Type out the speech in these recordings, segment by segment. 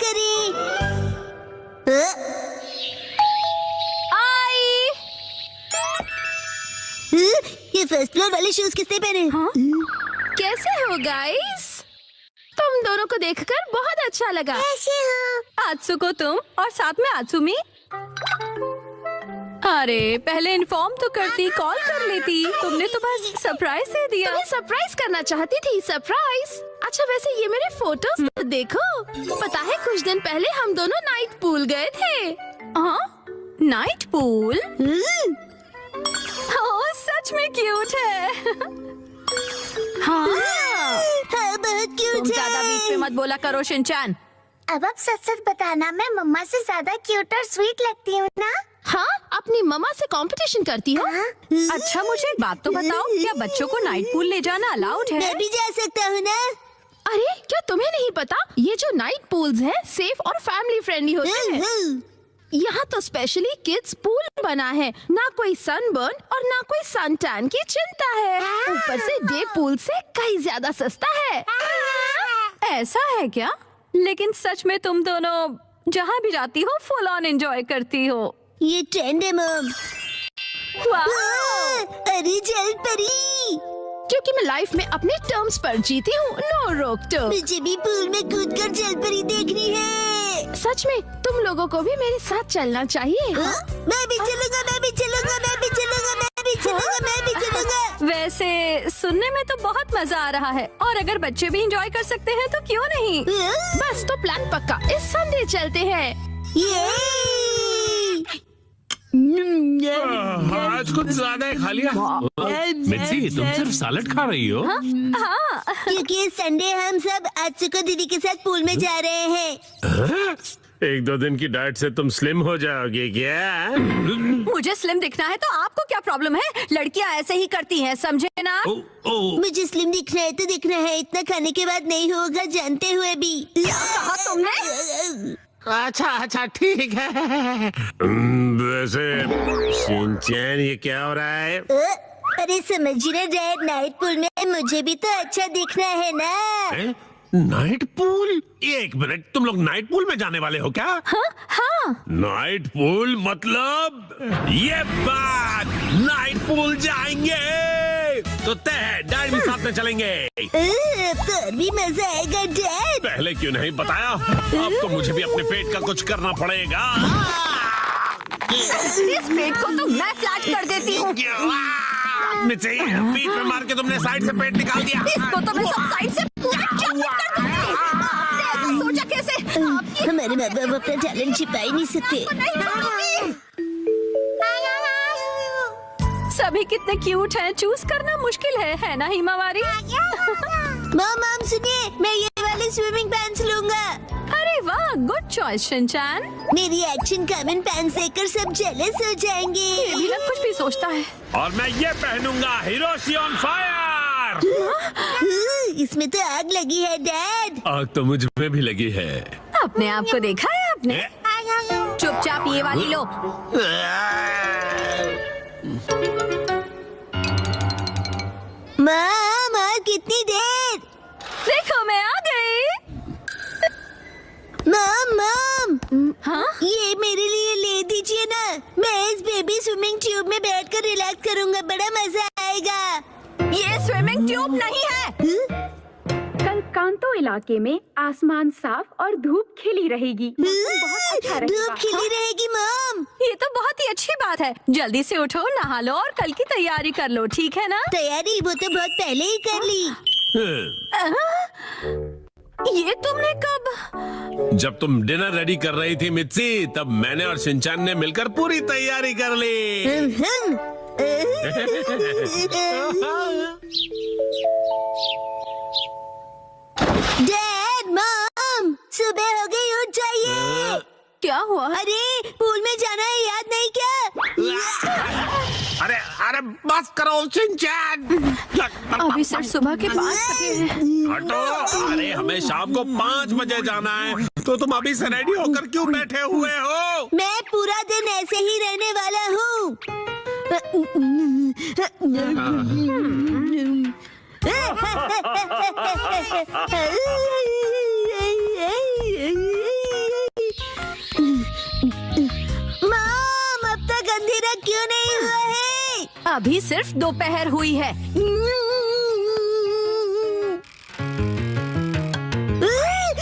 करें? आई। ये first floor वाले शूज किसने पहने? हाँ? कैसे हो गाइस? तुम दोनों को देखकर बहुत अच्छा लगा। कैसे हो? आत्सुको तुम और साथ में आत्सुमी। अरे पहले इन्फॉर्म तो करती, कॉल कर लेती। तुमने तो बस सरप्राइज दे दिया। तुम्हें सरप्राइज करना चाहती थी। सरप्राइज? अच्छा वैसे ये मेरे फोटोज देखो। पता है कुछ दिन पहले हम दोनों नाइट पूल गए थे। हाँ नाइट पूल? ओह सच में क्यूट है। हाँ बहुत क्यूट तुम है। ज्यादा बीच में मत बोला करो शिनचैन। अब आप सच सच बताना, मैं मम्मा से ज्यादा क्यूट और स्वीट लगती हूँ ना? हाँ अपनी मम्मा से कंपटीशन करती हो? अच्छा मुझे एक बात तो बताओ, क्या बच्चों को नाइट पूल ले जाना अलाउड है? मैं भी जा सकता हूँ ना? अरे क्या तुम्हें नहीं पता, ये जो नाइट पूल्स हैं सेफ और फैमिली फ्रेंडली होते हैं। यहाँ तो स्पेशली किड्स पूल बना है, ना कोई सनबर्न और ना कोई सन टैन की चिंता है। ऊपर से डे पूल से कहीं ज्यादा सस्ता है। ऐसा है क्या? लेकिन सच में तुम दोनों जहाँ भी जाती हो फुल ऑन एंजॉय करती हो। ये ट्रेंड है मम। अरे जल परी, क्योंकि मैं लाइफ में अपने टर्म्स पर जीती हूँ, नो रोक टोक। मुझे भी पूल में कूदकर जल परी देखनी है। सच में तुम लोगों को भी मेरे साथ चलना चाहिए। हाँ? मैं भी चलूंगा, मैं भी चलूंगा, मैं भी चलूंगा, मैं भी चलूंगा, मैं भी चलूंगा। वैसे सुनने में तो बहुत मजा आ रहा है, और अगर बच्चे भी एंजॉय कर सकते हैं तो क्यों नहीं। बस तो प्लान पक्का, इस संडे चलते हैं। आज कुछ ज्यादा ही खा लिया। मिर्ची तुम सिर्फ सैलेड खा रही हो? हाँ क्योंकि इस संडे हम सब आत्सुको दीदी के साथ पूल में जा रहे हैं। एक दो दिन की डाइट से तुम स्लिम हो जाओगे क्या? मुझे स्लिम दिखना है तो आपको क्या प्रॉब्लम है? लड़कियां ऐसे ही करती हैं, समझे ना? मुझे स्लिम दिखना है तो दिखना है, इतना खाने के बाद नहीं होगा जानते हुए भी। कहा तुमने? अच्छा ठीक है। वैसे शिनचैन ये क्या हो रहा है? अरे समझ रहे डैड, नाइट पूल में मुझे भी तो अच्छा दिखना है ना। Night pool? एक मिनट, तुम लोग नाइट पूल में जाने वाले हो क्या? हाँ नाइट पूल मतलब ये बात, नाइट पूल जाएंगे तो तय है, डैड भी साथ में चलेंगे। तो भी मजा आएगा डैड। पहले क्यों नहीं बताया? अब तो मुझे भी अपने पेट का कुछ करना पड़ेगा। इस पेट को तो मैं फ्लैट कर देती हूँ। बीच में मार के तुमने साइड से पेट निकाल दिया। इसको तो मैं सब साइड से पूरा चॉप कर दूंगी। आपने ऐसा सोचा कैसे? हमारे माँ बाप अपना टैलेंट छिपा ही नहीं सकते। सभी कितने क्यूट हैं, चूज करना मुश्किल है ना हिमावारी? मॉम सुनिए, मैं ये वाले स्विमिंग पैंट्स लूंगा। अरे वाह, गुड चॉइस शिनचैन। मेरी एक्शन कमेंट पैंट्स देखकर सब जेलस हो जाएंगे। ये भी ना कुछ भी सोचता है। और मैं ये पहनूंगा, हिरोशी ऑन फायर। इसमें तो आग लगी है डैड। आग तो मुझ में भी लगी है। अपने आप को देखा है आपने? चुपचाप ये वाली लो। मॉम और कितनी देर? देखो मैं आ गई। मॉम हाँ? ये मेरे लिए ले दीजिए ना। मैं इस बेबी स्विमिंग ट्यूब में बैठकर रिलैक्स करूंगा, बड़ा मजा आएगा। ये स्विमिंग ट्यूब नहीं है। कल कांतो इलाके में आसमान साफ और धूप खिली रहेगी। बहुत अच्छा धूप रहेगा। खिली रहेगी मॉम। ये तो बहुत ही अच्छी बात है। जल्दी से उठो, नहा लो और कल की तैयारी कर लो, ठीक है ना? तैयारी वो तो बहुत पहले ही कर ली। ये तुमने कब? जब तुम डिनर रेडी कर रही थी मित्सी, तब मैंने और शिनचैन ने मिलकर पूरी तैयारी कर ली। डैड मॉम सुबह हो गई, उठ जाइए। क्या हुआ? अरे पूल में जाना है, याद नहीं क्या? अरे अरे बस करो शिनचैन। अभी सिर्फ सुबह के 5 बजे हैं। हटो। अरे हमें शाम को 5 बजे जाना है, तो तुम अभी से रेडी होकर क्यों बैठे हुए हो? मैं पूरा दिन ऐसे ही रहने वाला हूँ। अभी सिर्फ दोपहर हुई है।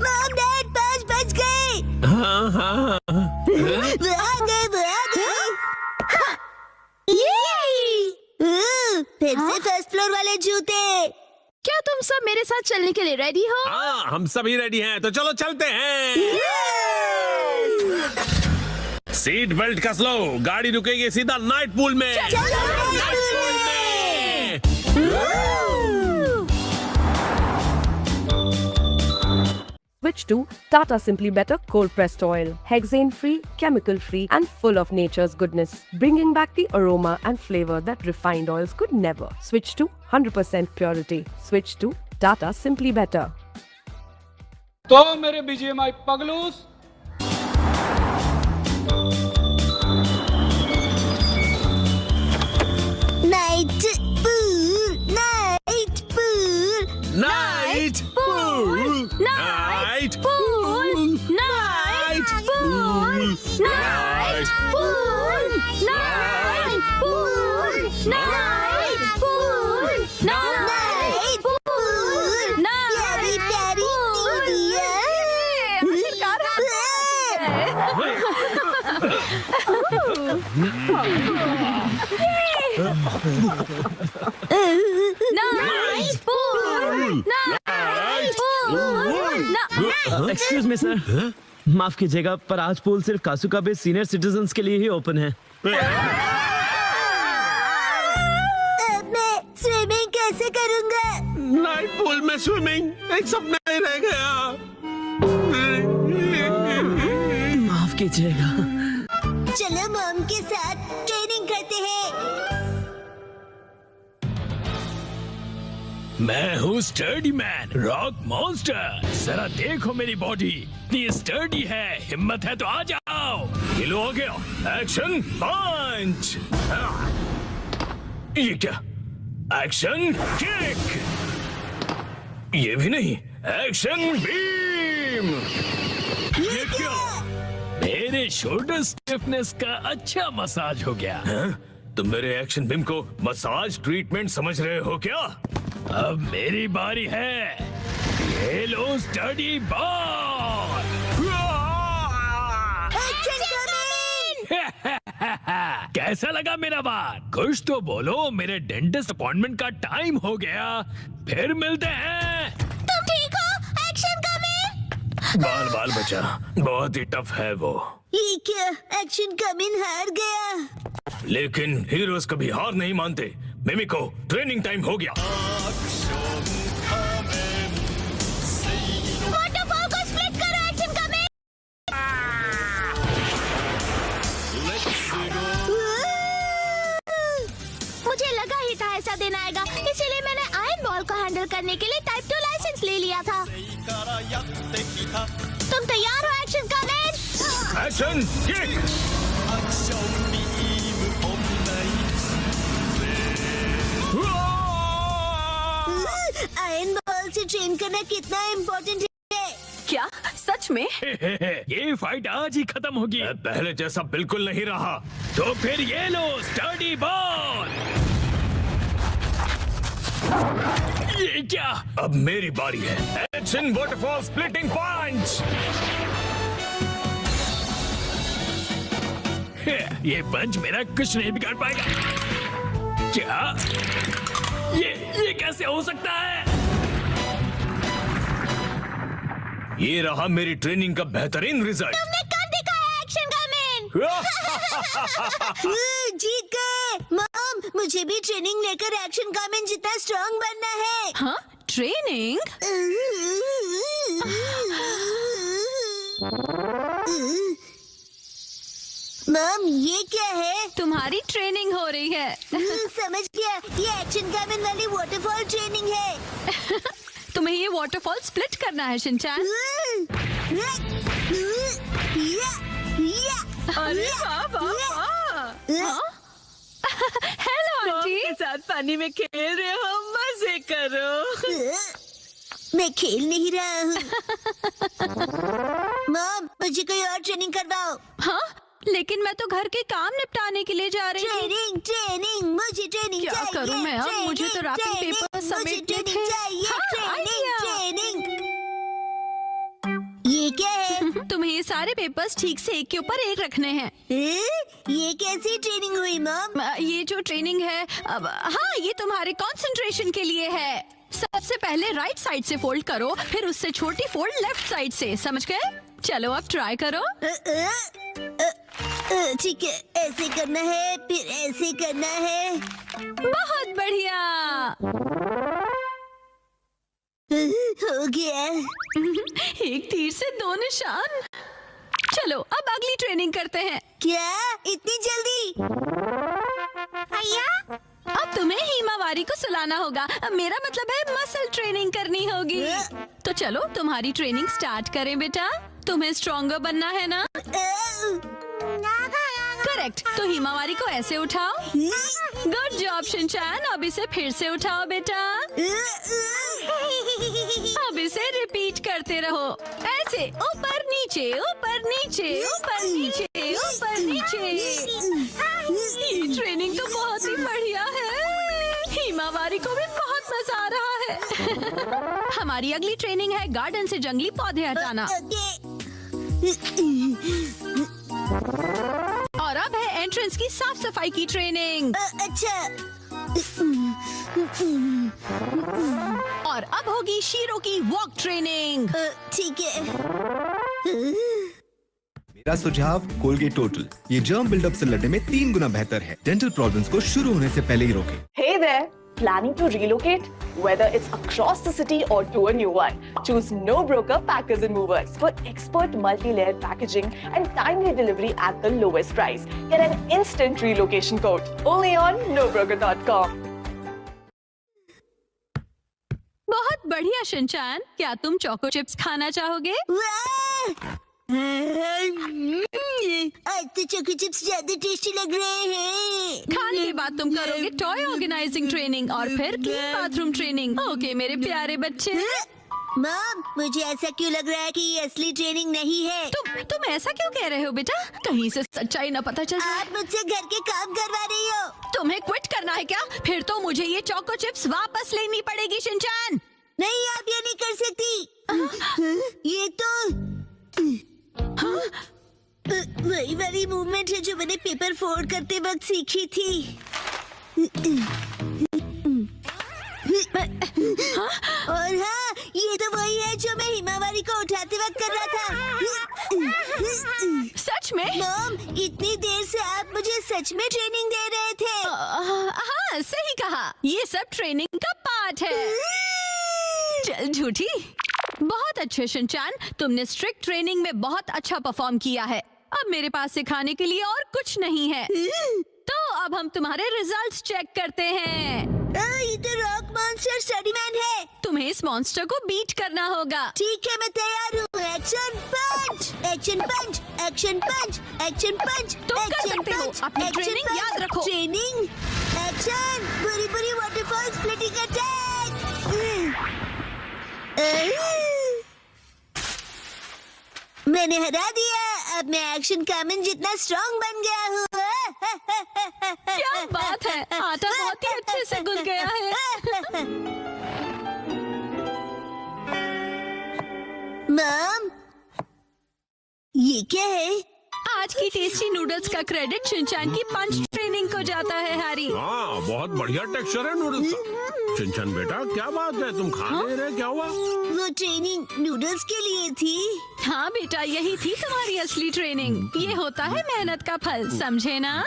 मॉम डैड 5 बज गए। हाँ हाँ भाग गए। फिर से फर्स्ट फ्लोर वाले जूते। क्या तुम सब मेरे साथ चलने के लिए रेडी हो? हाँ, हम सभी रेडी हैं, तो चलो चलते हैं। सीट बेल्ट कस लो, गाड़ी रुकेगी सीधा नाइट पूल में। Switch to Tata Simply Better Cold Pressed Oil. Hexane free, chemical free and full of nature's goodness. Bringing back the aroma and flavor that refined oils could never. Switch to 100% purity. Switch to Tata Simply Better. तो मेरे BGMI पगलूस, night pool, night pool, night pool, night pool, night pool, night pool, night pool, night pool, night pool, प्यारी प्यारी night pool, night pool. Excuse me sir, माफ कीजिएगा पर आज pool सिर्फ कासुका बे सीनियर सिटीजन्स के लिए ही ओपन है। अब मैं स्विमिंग कैसे करूंगा? नाइट पूल में स्विमिंग एक सपना ही रह गया। माफ कीजिएगा। चलो मॉम के साथ ट्रेनिंग करते हैं। मैं हूँ स्टर्डी मैन, रॉक मॉन्स्टर। जरा देखो मेरी बॉडी इतनी स्टर्डी है, हिम्मत है तो आ जाओ। ये लो आ गया, एक्शन पंच। ये क्या? Action kick. ये भी नहीं, एक्शन बीम। ये क्या? मेरे शोल्डर स्टिफनेस का अच्छा मसाज हो गया। तुम मेरे एक्शन बीम को मसाज ट्रीटमेंट समझ रहे हो क्या? अब मेरी बारी है। ये लो स्टडी बॉल। कैसा लगा मेरा बार? कुछ तो बोलो, मेरे डेंटिस्ट अपॉइंटमेंट का टाइम हो गया। फिर मिलते हैं। तुम ठीक हो? Action coming. बाल बाल बचा, बहुत ही टफ है वो। ये क्या? एक्शन कमिंग हार गया। लेकिन हीरोज कभी हार नहीं मानते। मिमिको, ट्रेनिंग टाइम हो गया। वाटरफॉल को स्प्लिट करो, एक्शन कमिंग। मुझे लगा ही था ऐसा दिन आएगा, इसीलिए मैंने आयरन बॉल को हैंडल करने के लिए टाइप 2 लाइसेंस ले लिया था। तुम तैयार हो action coming? Action kick. Iron ball से ट्रेन करना कितना इम्पोर्टेंट है। क्या सच में? ये फाइट आज ही खत्म होगी। पहले जैसा बिल्कुल नहीं रहा। तो फिर ये लो स्टडी बॉल। ये क्या? अब मेरी बारी है। एक्शन वाटरफॉल स्प्लिटिंग पंच। ये पंच मेरा कुछ नहीं बिगाड़ पाएगा। क्या? ये कैसे हो सकता है? ये रहा मेरी ट्रेनिंग का बेहतरीन रिजल्ट। तुमने कर दिखाया एक्शन कमिंग। जीत गए। मॉम, मुझे भी ट्रेनिंग लेकर एक्शन कमिंग जितना स्ट्रांग बनना है। हाँ, ट्रेनिंग? मॉम, ये क्या है? तुम्हारी ट्रेनिंग हो रही है। समझ गया, ये एक्शन कमिंग वाली वाटरफॉल ट्रेनिंग है। तुम्हें ये वाटरफॉल स्प्लिट करना है शिनचैन। अरे वाह वाह वाह। Hello aunty. के साथ पानी में खेल रहे हो, मजे करो। मैं खेल नहीं रहा हूँ। मॉम, मुझे कोई और ट्रेनिंग करवाओ। हाँ, लेकिन मैं तो घर के काम निपटाने के लिए जा रही थी। ट्रेनिंग ट्रेनिंग मुझे ट्रेनिंग क्या चाहिए। करूं मैं अब? ट्रेनिंग, मुझे तो रैपिंग ट्रेनिंग, पेपर मुझे समेटने ट्रेनिंग थे। चाहिए। हाँ, ट्रेनिंग आइडिया। ट्रेनिंग। ये क्या है? तुम्हें ये सारे पेपर्स ठीक से एक के ऊपर एक रखने हैं। ये कैसी ट्रेनिंग हुई मॉम? ये जो ट्रेनिंग है अब, हाँ, ये तुम्हारे कंसंट्रेशन के लिए है। सबसे पहले राइट साइड से फोल्ड करो, फिर उससे छोटी फोल्ड लेफ्ट साइड से, समझ गए? चलो अब ट्राई करो। ठीक है, ऐसे करना है, फिर ऐसे करना है। बहुत बढ़िया। हो गया। एक तीर से दो निशान। चलो अब अगली ट्रेनिंग करते हैं। क्या इतनी जल्दी? भैया, अब तुम्हें हिमावारी को सुलाना होगा। अब मेरा मतलब है मसल ट्रेनिंग करनी होगी। तो चलो तुम्हारी ट्रेनिंग स्टार्ट करें बेटा। तुम्हें स्ट्रॉन्गर बनना है ना? करेक्ट। तो हिमावारी को ऐसे उठाओ। Good job Shinchan. अब इसे फिर से उठाओ बेटा। अब इसे रिपीट करते रहो, ऐसे ऊपर नीचे ऊपर नीचे ऊपर नीचे ऊपर नीचे। ये ट्रेनिंग तो बहुत ही बढ़िया है। हिमावारी को भी बहुत मजा आ रहा है। हमारी अगली ट्रेनिंग है गार्डन से जंगली पौधे हटाना। और अब है एंट्रेंस की साफ सफाई की ट्रेनिंग। अच्छा। और अब होगी शीरो की वॉक ट्रेनिंग। ठीक है। मेरा सुझाव कोलगेट टोटल। ये जर्म बिल्डअप से लड़ने में 3 गुना बेहतर है। डेंटल प्रॉब्लम्स को शुरू होने से पहले ही रोके। Hey there, planning to relocate? Whether it's across the city or to a new one, choose No Broker Packers and Movers for expert multi-layered packaging and timely delivery at the lowest price. Get an instant relocation quote only on nobroker.com. बहुत बढ़िया Shinchan. क्या तुम choco chips खाना चाहोगे? आज तो choco chips ज्यादा tasty लग रहे हैं। खाने के बाद तुम करोगे टॉय ऑर्गेनाइजिंग ट्रेनिंग और फिर क्लीन बाथरूम ट्रेनिंग। ओके मेरे प्यारे बच्चे। मॉम, मुझे ऐसा क्यों लग रहा है कि ये असली ट्रेनिंग नहीं है? तुम ऐसा क्यों कह रहे हो बेटा? कहीं से सच्चाई न पता चल जाए। आप मुझसे घर के काम करवा रही हो। तुम्हें क्विट करना है क्या? फिर तो मुझे ये चोको चिप्स वापस लेनी पड़ेगी शिनचैन। नहीं, आप ये नहीं कर सकती। ये तो वही वाली मूवमेंट है जो मैंने पेपर फोल्ड करते वक्त सीखी थी। और हाँ, ये तो वही है जो मैं हिमावारी को उठाते वक्त कर रहा था। सच में? मॉम, इतनी देर से आप मुझे सच में ट्रेनिंग दे रहे थे। हाँ सही कहा। ये सब ट्रेनिंग का पार्ट है। चल झूठी। बहुत अच्छे शिनचैन, तुमने स्ट्रिक्ट ट्रेनिंग में बहुत अच्छा परफॉर्म किया है। अब मेरे पास सिखाने के लिए और कुछ नहीं है। तो अब हम तुम्हारे रिजल्ट्स चेक करते हैं। ये तो रॉक मॉन्स्टर स्टडीमैन है। तुम्हें इस मॉन्स्टर को बीट करना होगा। ठीक है, मैं तैयार हूँ। एक्शन पंच, एक्शन पंच, एक्शन पंच, एक्शन पंच। तुम कर सकते हो। अपनी ट्रेनिंग याद रखो। ट्रेनिंग, एक्शन, बुरी बुरी वाटरफॉल स्प्लिटिंग अटैक। मैंने हरा दिया। अब मैं एक्शन कामन जितना स्ट्रॉन्ग बन गया हूँ। क्या बात है, आटा बहुत ही अच्छे से गूंथ गया है। मॉम, ये क्या है? आज की टेस्टी नूडल्स का क्रेडिट शिनचैन की पंच ट्रेनिंग को जाता है हैरी। हाँ, बहुत बढ़िया टेक्सचर है नूडल्स का। शिनचैन बेटा, क्या बात है, तुम खा नहीं रहे? क्या हुआ? वो ट्रेनिंग नूडल्स के लिए थी। हाँ बेटा, यही थी तुम्हारी असली ट्रेनिंग। ये होता है मेहनत का फल, समझे ना?